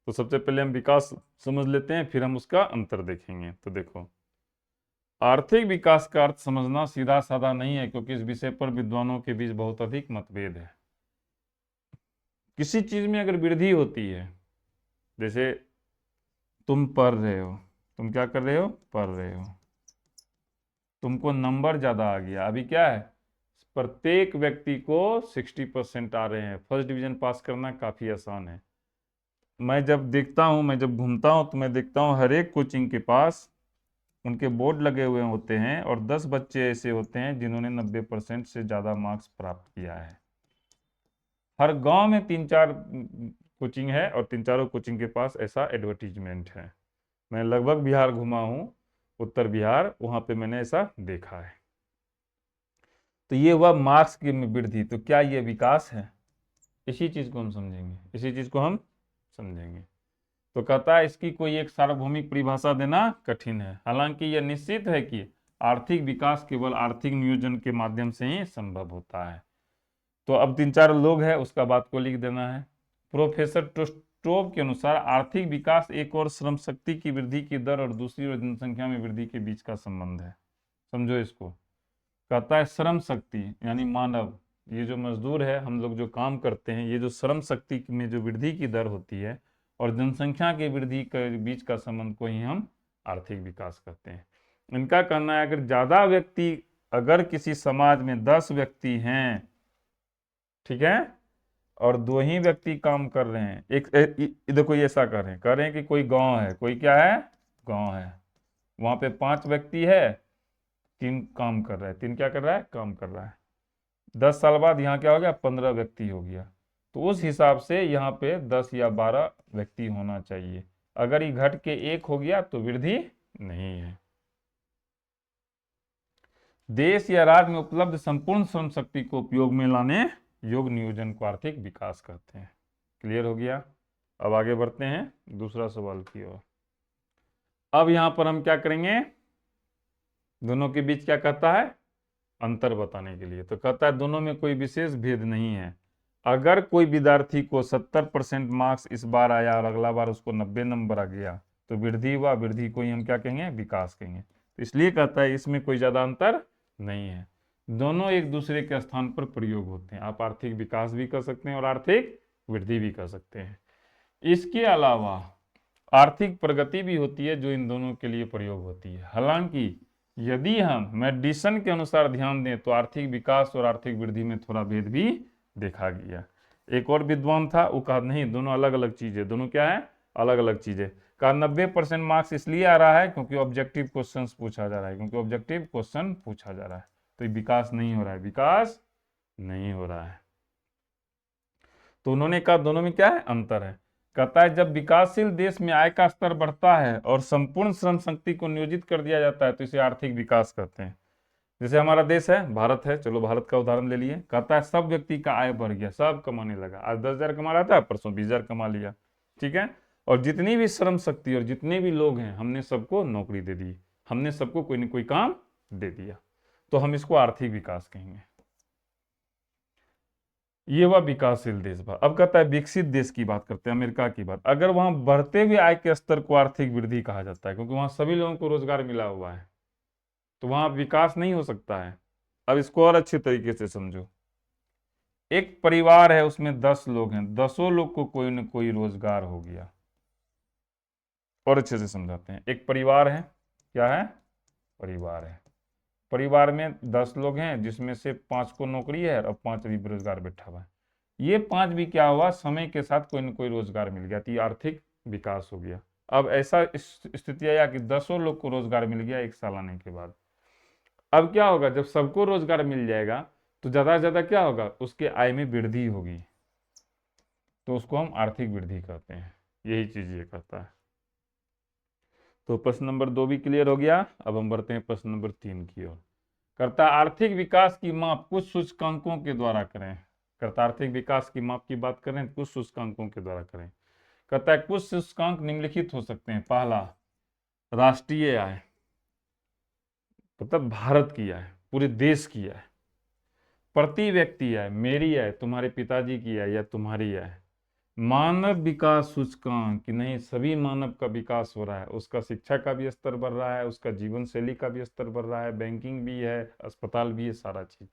तो सबसे पहले हम विकास समझ लेते हैं, फिर हम उसका अंतर देखेंगे। तो देखो, आर्थिक विकास का अर्थ समझना सीधा साधा नहीं है, क्योंकि इस विषय पर विद्वानों के बीच बहुत अधिक मतभेद है। किसी चीज में अगर वृद्धि होती है, जैसे तुम पढ़ रहे हो, तुम क्या कर रहे हो, पढ़ रहे हो, तुमको नंबर ज्यादा आ गया। अभी क्या है, प्रत्येक व्यक्ति को 60% आ रहे हैं, फर्स्ट डिवीजन पास करना काफी आसान है। मैं जब देखता हूँ, मैं जब घूमता हूँ, तो मैं देखता हूँ हर एक कोचिंग के पास उनके बोर्ड लगे हुए होते हैं, और 10 बच्चे ऐसे होते हैं जिन्होंने 90% से ज़्यादा मार्क्स प्राप्त किया है। हर गांव में 3-4 कोचिंग है, और 3-4 कोचिंग के पास ऐसा एडवर्टीजमेंट है। मैं लगभग बिहार घुमा हूँ, उत्तर बिहार, वहाँ पे मैंने ऐसा देखा है। तो ये हुआ मार्क्स की वृद्धि। तो क्या ये विकास है, इसी चीज़ को हम समझेंगे, इसी चीज़ को हम समझेंगे। तो कहता है इसकी कोई एक सार्वभौमिक परिभाषा देना कठिन है, हालांकि यह निश्चित है कि आर्थिक विकास केवल आर्थिक नियोजन के माध्यम से ही संभव होता है। तो अब 3-4 लोग हैं, उसका बात को लिख देना है। प्रोफेसर टोस्टोव के अनुसार आर्थिक विकास एक और श्रम शक्ति की वृद्धि की दर और दूसरी ओर जनसंख्या में वृद्धि के बीच का संबंध है। समझो इसको, कहता है श्रम शक्ति यानी मानव, ये जो मजदूर है, हम लोग जो काम करते हैं, ये जो श्रम शक्ति में जो वृद्धि की दर होती है और जनसंख्या की वृद्धि के बीच का संबंध को ही हम आर्थिक विकास कहते हैं। इनका कहना है अगर ज्यादा व्यक्ति, अगर किसी समाज में 10 व्यक्ति हैं, ठीक है, और 2 ही व्यक्ति काम कर रहे हैं, देखो ये ऐसा कर रहे हैं कि कोई गांव है, कोई क्या है, गांव है, वहां पे 5 व्यक्ति है, 3 काम कर रहा है, 3 क्या कर रहा है, काम कर रहा है। 10 साल बाद यहाँ क्या हो गया, 15 व्यक्ति हो गया। तो उस हिसाब से यहाँ पे 10 या 12 व्यक्ति होना चाहिए। अगर ये घट के 1 हो गया तो वृद्धि नहीं है। देश या राज्य में उपलब्ध संपूर्ण श्रम शक्ति को उपयोग में लाने योग नियोजन को आर्थिक विकास कहते हैं। क्लियर हो गया। अब आगे बढ़ते हैं दूसरा सवाल की ओर। अब यहां पर हम क्या करेंगे, दोनों के बीच क्या कहता है, अंतर बताने के लिए। तो कहता है दोनों में कोई विशेष भेद नहीं है। अगर कोई विद्यार्थी को 70% मार्क्स इस बार आया और अगला बार उसको 90 नंबर आ गया, तो वृद्धि हुआ, वृद्धि को ही हम क्या कहेंगे, विकास कहेंगे। तो इसलिए कहता है इसमें कोई ज्यादा अंतर नहीं है, दोनों एक दूसरे के स्थान पर प्रयोग होते हैं। आप आर्थिक विकास भी कर सकते हैं और आर्थिक वृद्धि भी कर सकते हैं। इसके अलावा आर्थिक प्रगति भी होती है जो इन दोनों के लिए प्रयोग होती है। हालांकि यदि हम मेडिसन के अनुसार ध्यान दें तो आर्थिक विकास और आर्थिक वृद्धि में थोड़ा भेद भी देखा गया। एक और विद्वान था, वो कहा नहीं, दोनों अलग अलग चीजें, दोनों क्या है, अलग अलग चीजें। कहा 90% मार्क्स इसलिए आ रहा है क्योंकि ऑब्जेक्टिव क्वेश्चन पूछा जा रहा है, क्योंकि ऑब्जेक्टिव क्वेश्चन पूछा जा रहा है, तो विकास नहीं हो रहा है, विकास नहीं हो रहा है। तो उन्होंने कहा दोनों में क्या है, अंतर है। कहता है जब विकासशील देश में आय का स्तर बढ़ता है और संपूर्ण श्रम शक्ति को नियोजित कर दिया जाता है तो इसे आर्थिक विकास कहते हैं। जैसे हमारा देश है, भारत है, चलो भारत का उदाहरण ले लिए। कहता है सब व्यक्ति का आय बढ़ गया, सब कमाने लगा, आज 10,000 कमा रहा था, परसों 20,000 कमा लिया, ठीक है। और जितनी भी श्रम शक्ति और जितने भी लोग हैं, हमने सबको नौकरी दे दी, हमने सबको कोई ना कोई काम दे दिया, तो हम इसको आर्थिक विकास कहेंगे। ये हुआ विकासशील देश। अब कहता है विकसित देश की बात करते हैं, अमेरिका की बात। अगर वहां बढ़ते हुए आय के स्तर को आर्थिक वृद्धि कहा जाता है, क्योंकि वहां सभी लोगों को रोजगार मिला हुआ है, तो वहां विकास नहीं हो सकता है। अब इसको और अच्छे तरीके से समझो। एक परिवार है, उसमें 10 लोग हैं, 10 लोग को कोई न कोई रोजगार हो गया। और अच्छे से समझाते हैं। एक परिवार है, क्या है, परिवार है। परिवार में 10 लोग हैं, जिसमें से 5 को नौकरी है और 5 अभी बेरोजगार बैठा हुआ है। ये 5 भी क्या हुआ, समय के साथ कोई न कोई रोजगार मिल गया, तो ये आर्थिक विकास हो गया। अब ऐसा स्थिति आया कि 10 लोग को रोजगार मिल गया 1 साल आने के बाद। अब क्या होगा, जब सबको रोजगार मिल जाएगा तो ज्यादा से ज्यादा क्या होगा, उसके आय में वृद्धि होगी, तो उसको हम आर्थिक वृद्धि कहते हैं। यही चीज ये कहता है। तो प्रश्न नंबर 2 भी क्लियर हो गया। अब हम बढ़ते हैं प्रश्न नंबर 3 की ओर। करता आर्थिक विकास की माप कुछ सूचकांकों के द्वारा करें। करता आर्थिक विकास की माप की बात करें कुछ सूचकांकों के द्वारा करें। कहता है कुछ सूचकांक निम्नलिखित हो सकते हैं। पहला, राष्ट्रीय आय, मतलब भारत की आय, पूरे देश की आय। प्रति व्यक्ति आय, मेरी आय, तुम्हारे पिताजी की आय या तुम्हारी आय। मानव विकास सूचकांक कि नहीं, सभी मानव का विकास हो रहा है, उसका शिक्षा का भी स्तर बढ़ रहा है, उसका जीवन शैली का भी स्तर बढ़ रहा है, बैंकिंग भी है, अस्पताल भी है, सारा चीज।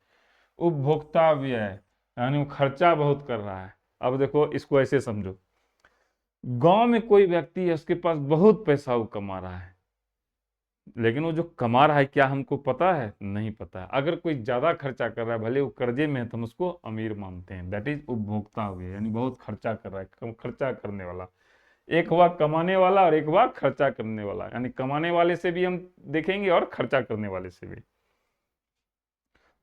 उपभोक्ता भी है, यानी वो खर्चा बहुत कर रहा है। अब देखो इसको ऐसे समझो, गांव में कोई व्यक्ति है, उसके पास बहुत पैसा वो कमा रहा है, लेकिन वो जो कमा रहा है क्या हमको पता है, नहीं पता है। अगर कोई ज्यादा खर्चा कर रहा है, भले वो कर्जे में है, तो हम उसको अमीर मानते हैं, दैट इज उपभोक्ता हुए, यानी बहुत खर्चा कर रहा है, खर्चा करने वाला। एक हुआ कमाने वाला और एक हुआ खर्चा करने वाला, यानी कमाने वाले से भी हम देखेंगे और खर्चा करने वाले से भी।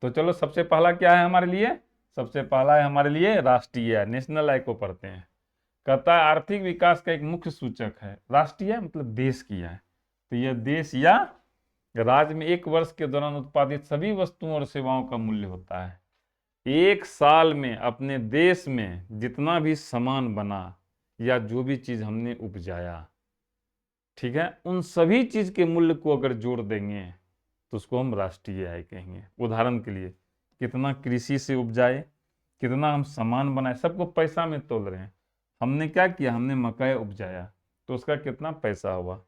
तो चलो सबसे पहला क्या है हमारे लिए, सबसे पहला है हमारे लिए राष्ट्रीय आय, नेशनल आय को पढ़ते हैं। कहता है आर्थिक विकास का एक मुख्य सूचक है राष्ट्रीय, मतलब देश की आय। तो यह देश या राज्य में एक वर्ष के दौरान उत्पादित सभी वस्तुओं और सेवाओं का मूल्य होता है। एक साल में अपने देश में जितना भी सामान बना या जो भी चीज हमने उपजाया, ठीक है, उन सभी चीज के मूल्य को अगर जोड़ देंगे तो उसको हम राष्ट्रीय आय कहेंगे। उदाहरण के लिए, कितना कृषि से उपजाए, कितना हम सामान बनाए, सबको पैसा में तोल रहे हैं। हमने क्या किया, हमने मकई उपजाया तो उसका कितना पैसा हुआ।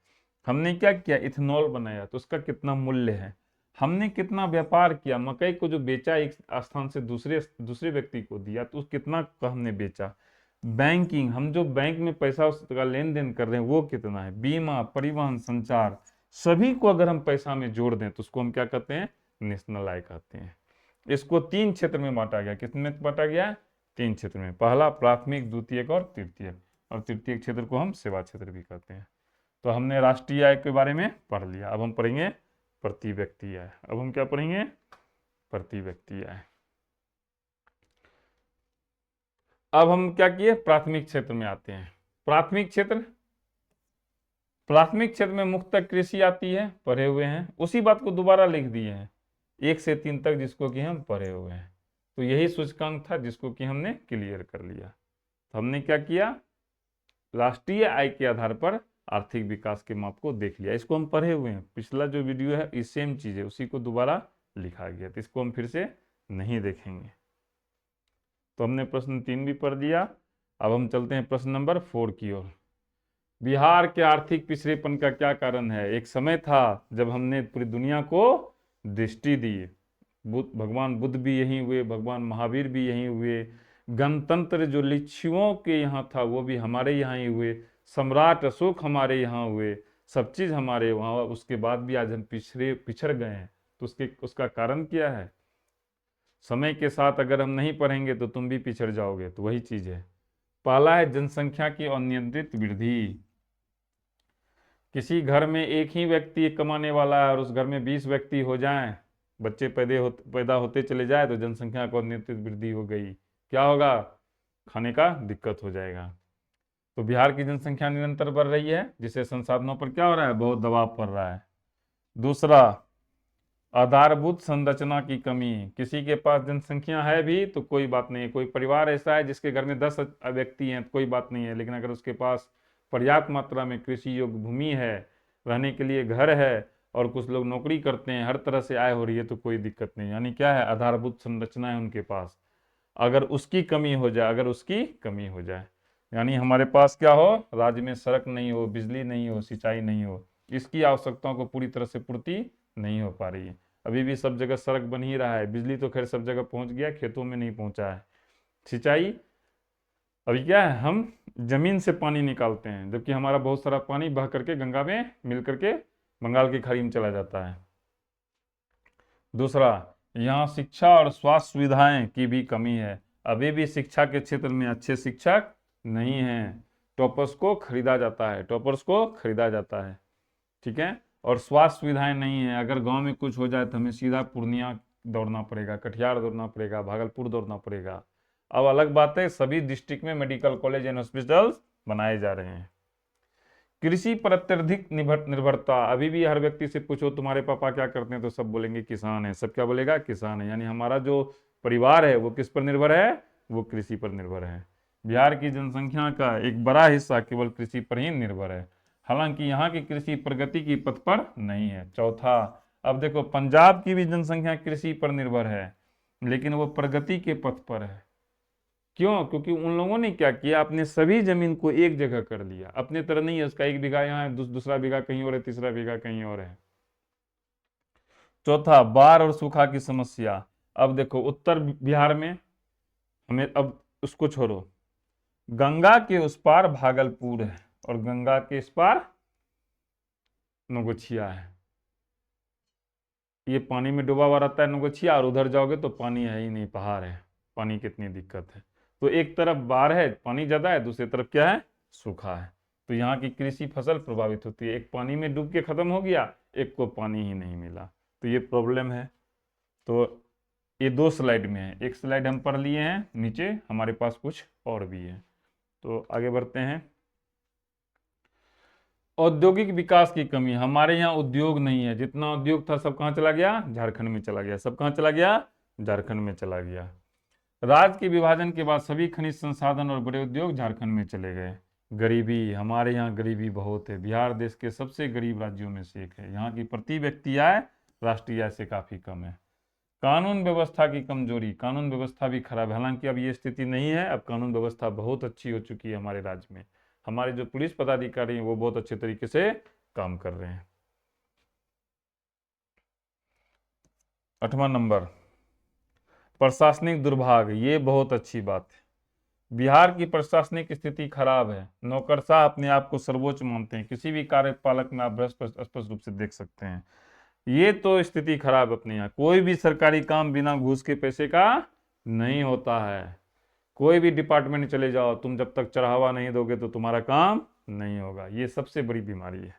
हमने क्या किया, इथेनॉल बनाया तो उसका कितना मूल्य है। हमने कितना व्यापार किया, मकई को जो बेचा एक स्थान से दूसरे व्यक्ति को दिया तो उस कितना का हमने बेचा। बैंकिंग, हम जो बैंक में पैसा उसका लेन देन कर रहे हैं वो कितना है। बीमा, परिवहन, संचार, सभी को अगर हम पैसा में जोड़ दें तो उसको हम क्या कहते हैं, नेशनल आय कहते हैं। इसको 3 क्षेत्र में बांटा गया। किसमें बांटा गया, 3 क्षेत्र में। पहला प्राथमिक, द्वितीयक और तृतीयक, और तृतीय क्षेत्र को हम सेवा क्षेत्र भी कहते हैं। तो हमने राष्ट्रीय आय के बारे में पढ़ लिया। अब हम पढ़ेंगे प्रति व्यक्ति आय। अब हम क्या पढ़ेंगे, प्रति व्यक्ति आय। अब हम क्या किए, प्राथमिक क्षेत्र में आते हैं। प्राथमिक क्षेत्र, प्राथमिक क्षेत्र में मुख्यतः कृषि आती है, पढ़े हुए हैं। उसी बात को दोबारा लिख दिए हैं 1 से 3 तक, जिसको कि हम पढ़े हुए हैं। तो यही सूचकांक था जिसको कि हमने क्लियर कर लिया। तो हमने क्या किया, राष्ट्रीय आय के आधार पर आर्थिक विकास के माप को देख लिया। इसको हम पढ़े हुए हैं, पिछला जो वीडियो है इस सेम चीज है, उसी को दोबारा लिखा गया, तो इसको हम फिर से नहीं देखेंगे। तो हमने प्रश्न 3 भी पढ़ दिया। अब हम चलते हैं प्रश्न नंबर 4 की ओर। बिहार के आर्थिक पिछड़ेपन का क्या कारण है। एक समय था जब हमने पूरी दुनिया को दृष्टि दी, भगवान बुद्ध भी यहीं हुए, भगवान महावीर भी यहीं हुए, गणतंत्र जो लिच्छियों के यहाँ था वो भी हमारे यहाँ ही हुए। सम्राट अशोक हमारे यहाँ हुए, सब चीज हमारे वहाँ, उसके बाद भी आज हम पिछड़ गए हैं। तो उसका कारण क्या है? समय के साथ अगर हम नहीं पढ़ेंगे तो तुम भी पिछड़ जाओगे। तो वही चीज है। पहला है जनसंख्या की अनियंत्रित वृद्धि। किसी घर में एक ही व्यक्ति कमाने वाला है और उस घर में 20 व्यक्ति हो जाएं, बच्चे पैदा होते चले जाए, तो जनसंख्या को अनियंत्रित वृद्धि हो गई। क्या होगा? खाने का दिक्कत हो जाएगा। तो बिहार की जनसंख्या निरंतर बढ़ रही है, जिससे संसाधनों पर क्या हो रहा है? बहुत दबाव पड़ रहा है। दूसरा, आधारभूत संरचना की कमी। किसी के पास जनसंख्या है भी तो कोई बात नहीं है, कोई परिवार ऐसा है जिसके घर में 10 व्यक्ति हैं तो कोई बात नहीं है, लेकिन अगर उसके पास पर्याप्त मात्रा में कृषि योग्य भूमि है, रहने के लिए घर है, और कुछ लोग नौकरी करते हैं, हर तरह से आय हो रही है, तो कोई दिक्कत नहीं। यानी क्या है? आधारभूत संरचना है उनके पास। अगर उसकी कमी हो जाए, यानी हमारे पास क्या हो? राज्य में सड़क नहीं हो, बिजली नहीं हो, सिंचाई नहीं हो, इसकी आवश्यकताओं को पूरी तरह से पूर्ति नहीं हो पा रही है। अभी भी सब जगह सड़क बन ही रहा है, बिजली तो खैर सब जगह पहुंच गया, खेतों में नहीं पहुंचा है। सिंचाई, अभी क्या है? हम जमीन से पानी निकालते हैं, जबकि हमारा बहुत सारा पानी बह करके गंगा में मिल करके बंगाल की खाड़ी में चला जाता है। दूसरा, यहाँ शिक्षा और स्वास्थ्य सुविधाएं की भी कमी है। अभी भी शिक्षा के क्षेत्र में अच्छे शिक्षक नहीं हैं। टॉपर्स को खरीदा जाता है, ठीक है। और स्वास्थ्य सुविधाएं नहीं है। अगर गांव में कुछ हो जाए तो हमें सीधा पूर्णिया दौड़ना पड़ेगा, कटिहार दौड़ना पड़ेगा, भागलपुर दौड़ना पड़ेगा। अब अलग बात है, सभी डिस्ट्रिक्ट में मेडिकल कॉलेज एंड हॉस्पिटल्स बनाए जा रहे हैं। कृषि पर अत्यधिक निर्भरता। अभी भी हर व्यक्ति से पूछो तुम्हारे पापा क्या करते हैं, तो सब बोलेंगे किसान है। सब क्या बोलेगा? किसान है। यानी हमारा जो परिवार है वो किस पर निर्भर है? वो कृषि पर निर्भर है। बिहार की जनसंख्या का एक बड़ा हिस्सा केवल कृषि पर ही निर्भर है, हालांकि यहाँ की कृषि प्रगति की पथ पर नहीं है। चौथा, अब देखो पंजाब की भी जनसंख्या कृषि पर निर्भर है, लेकिन वो प्रगति के पथ पर है। क्यों? क्योंकि उन लोगों ने क्या किया? अपने सभी जमीन को एक जगह कर लिया। अपने तरह नहीं है, उसका 1 बीघा यहाँ है, दूसरा बीघा कहीं और है, तीसरा बीघा कहीं और है। चौथा, बाढ़ और सूखा की समस्या। अब देखो उत्तर बिहार में हमें, अब उसको छोड़ो, गंगा के उस पार भागलपुर है और गंगा के इस पार नगोछिया है। ये पानी में डूबा हुआ रहता है नगोछिया, और उधर जाओगे तो पानी है ही नहीं, पहाड़ है। पानी कितनी दिक्कत है। तो एक तरफ बाढ़ है, पानी ज्यादा है, दूसरी तरफ क्या है? सूखा है। तो यहाँ की कृषि फसल प्रभावित होती है। एक पानी में डूब के खत्म हो गया, एक को पानी ही नहीं मिला, तो ये प्रॉब्लम है। तो ये 2 स्लाइड में है, एक स्लाइड हम पढ़ लिए हैं, नीचे हमारे पास कुछ और भी है। तो आगे बढ़ते हैं। औद्योगिक विकास की कमी। हमारे यहाँ उद्योग नहीं है। जितना उद्योग था सब कहाँ चला गया? झारखंड में चला गया। सब कहाँ चला गया? झारखंड में चला गया। राज्य के विभाजन के बाद सभी खनिज संसाधन और बड़े उद्योग झारखंड में चले गए। गरीबी, हमारे यहाँ गरीबी बहुत है। बिहार देश के सबसे गरीब राज्यों में से एक है। यहाँ की प्रति व्यक्ति आय राष्ट्रीय आय से काफी कम है। कानून व्यवस्था की कमजोरी, कानून व्यवस्था भी खराब है। हालांकि अब ये स्थिति नहीं है, अब कानून व्यवस्था बहुत अच्छी हो चुकी है हमारे राज्य में। हमारे जो पुलिस पदाधिकारी हैं वो बहुत अच्छे तरीके से काम कर रहे हैं। 8वां नंबर, प्रशासनिक दुर्भाग्य। ये बहुत अच्छी बात है। बिहार की प्रशासनिक स्थिति खराब है। नौकरशाह अपने आप को सर्वोच्च मानते हैं। किसी भी कार्यपालक में आप स्पष्ट रूप से देख सकते हैं। ये तो स्थिति खराब है अपने यहाँ। कोई भी सरकारी काम बिना घूस के पैसे का नहीं होता है। कोई भी डिपार्टमेंट चले जाओ, तुम जब तक चढ़ावा नहीं दोगे तो तुम्हारा काम नहीं होगा। ये सबसे बड़ी बीमारी है।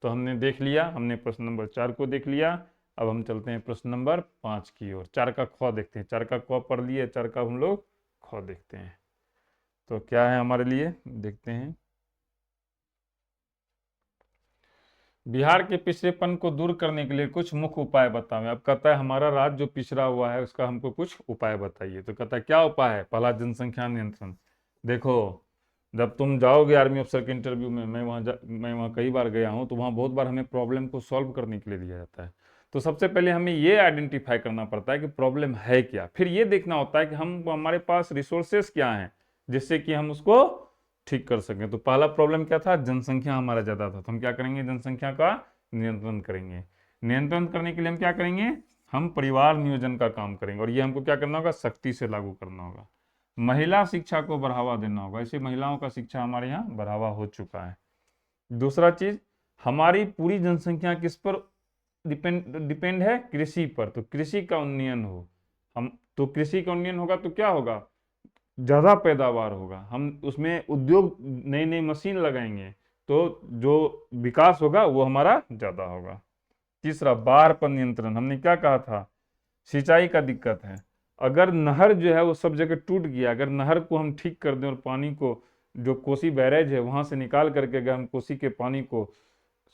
तो हमने देख लिया, हमने प्रश्न नंबर 4 को देख लिया। अब हम चलते हैं प्रश्न नंबर 5 की ओर। 4 का ख देखते हैं। 4 का क पढ़ लिए, 4 का हम लोग ख देखते हैं। तो क्या है हमारे लिए, देखते हैं। बिहार के पिछड़ेपन को दूर करने के लिए कुछ मुख्य उपाय बताएं। अब कहता है हमारा राज्य जो पिछड़ा हुआ है उसका हमको कुछ उपाय बताइए। तो कहता है क्या उपाय है? पहला, जनसंख्या नियंत्रण। देखो, जब तुम जाओगे आर्मी अफसर के इंटरव्यू में, मैं वहाँ कई बार गया हूँ, तो वहाँ बहुत बार हमें प्रॉब्लम को सॉल्व करने के लिए दिया जाता है। तो सबसे पहले हमें ये आइडेंटिफाई करना पड़ता है कि प्रॉब्लम है क्या। फिर ये देखना होता है कि हमारे पास रिसोर्सेस क्या हैं जिससे कि हम उसको ठीक कर सकें। तो पहला प्रॉब्लम क्या था? जनसंख्या हमारा ज़्यादा था। तो हम क्या करेंगे? जनसंख्या का नियंत्रण करेंगे। नियंत्रण करने के लिए हम क्या करेंगे? हम परिवार नियोजन का काम करेंगे, और ये हमको क्या करना होगा? सख्ती से लागू करना होगा। महिला शिक्षा को बढ़ावा देना होगा। ऐसे महिलाओं का शिक्षा हमारे यहाँ बढ़ावा हो चुका है। दूसरा चीज, हमारी पूरी जनसंख्या किस पर डिपेंड है? कृषि पर। तो कृषि का उन्नयन हो, हम तो कृषि का उन्नयन होगा तो क्या होगा? ज्यादा पैदावार होगा, हम उसमें उद्योग नई नई मशीन लगाएंगे तो जो विकास होगा वो हमारा ज्यादा होगा। तीसरा, बाढ़ पर नियंत्रण। हमने क्या कहा था? सिंचाई का दिक्कत है, अगर नहर जो है वो सब जगह टूट गया, अगर नहर को हम ठीक कर दें और पानी को, जो कोसी बैरेज है वहां से निकाल करके अगर हम कोसी के पानी को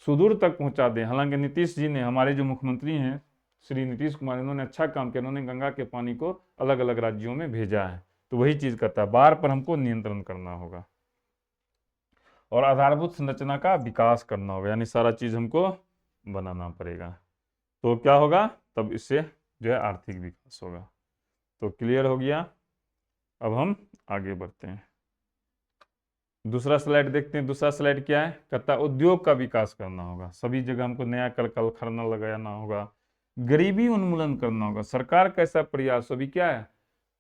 सुदूर तक पहुंचा दें। हालांकि नीतीश जी ने, हमारे जो मुख्यमंत्री हैं श्री नीतीश कुमार, इन्होंने अच्छा काम किया, इन्होंने गंगा के पानी को अलग अलग राज्यों में भेजा है। तो वही चीज करता है, बाढ़ पर हमको नियंत्रण करना होगा और आधारभूत संरचना का विकास करना होगा, यानी सारा चीज हमको बनाना पड़ेगा। तो क्या होगा? तब इससे जो है आर्थिक विकास होगा। तो क्लियर हो गया। अब हम आगे बढ़ते हैं, दूसरा स्लाइड देखते हैं। दूसरा स्लाइड क्या है? कहता है उद्योग का विकास करना होगा, सभी जगह हमको नया कल कारखाना लगाना होगा, गरीबी उन्मूलन करना होगा। सरकार का ऐसा प्रयास अभी क्या है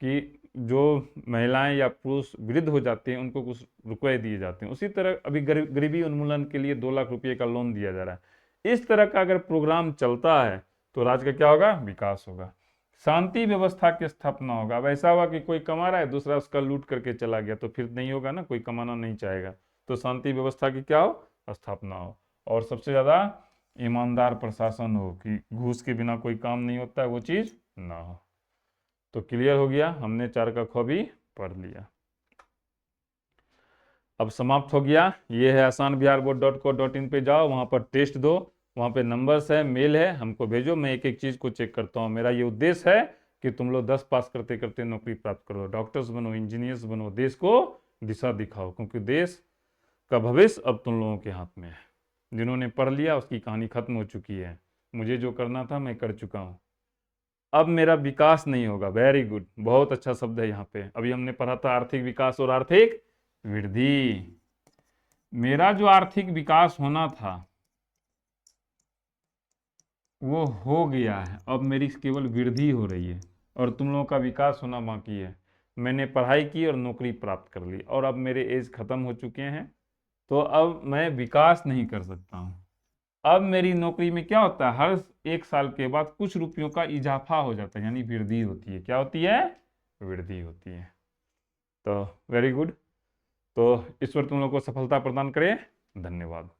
कि जो महिलाएं या पुरुष वृद्ध हो जाते हैं उनको कुछ रुपए दिए जाते हैं, उसी तरह अभी गरीबी उन्मूलन के लिए 2 लाख रुपये का लोन दिया जा रहा है। इस तरह का अगर प्रोग्राम चलता है तो राज्य का क्या होगा? विकास होगा। शांति व्यवस्था की स्थापना होगा। अब ऐसा हुआ कि कोई कमा रहा है, दूसरा उसका लूट करके चला गया, तो फिर नहीं होगा ना, कोई कमाना नहीं चाहेगा। तो शांति व्यवस्था की क्या हो? स्थापना हो। और सबसे ज्यादा ईमानदार प्रशासन हो, कि घूस के बिना कोई काम नहीं होता है, वो चीज ना हो। तो क्लियर हो गया, हमने 4 का ख भी पढ़ लिया। अब समाप्त हो गया। ये है asanbiharboard.co.in पे जाओ, वहां पर टेस्ट दो, वहां पे नंबर्स है, मेल है, हमको भेजो, मैं एक एक चीज को चेक करता हूँ। मेरा ये उद्देश्य है कि तुम लोग 10 पास करते करते नौकरी प्राप्त करो, डॉक्टर्स बनो, इंजीनियर्स बनो, देश को दिशा दिखाओ, क्योंकि देश का भविष्य अब तुम लोगों के हाथ में है। जिन्होंने पढ़ लिया उसकी कहानी खत्म हो चुकी है, मुझे जो करना था मैं कर चुका हूँ। अब मेरा विकास नहीं होगा। वेरी गुड, बहुत अच्छा शब्द है यहाँ पे। अभी हमने पढ़ा था आर्थिक विकास और आर्थिक वृद्धि। मेरा जो आर्थिक विकास होना था वो हो गया है, अब मेरी केवल वृद्धि हो रही है और तुम लोगों का विकास होना बाकी है। मैंने पढ़ाई की और नौकरी प्राप्त कर ली और अब मेरे एज खत्म हो चुके हैं, तो अब मैं विकास नहीं कर सकता हूँ। अब मेरी नौकरी में क्या होता है? हर 1 साल के बाद कुछ रुपयों का इजाफा हो जाता है, यानी वृद्धि होती है। क्या होती है? वृद्धि होती है। तो वेरी गुड। तो ईश्वर तुम लोग को सफलता प्रदान करे। धन्यवाद।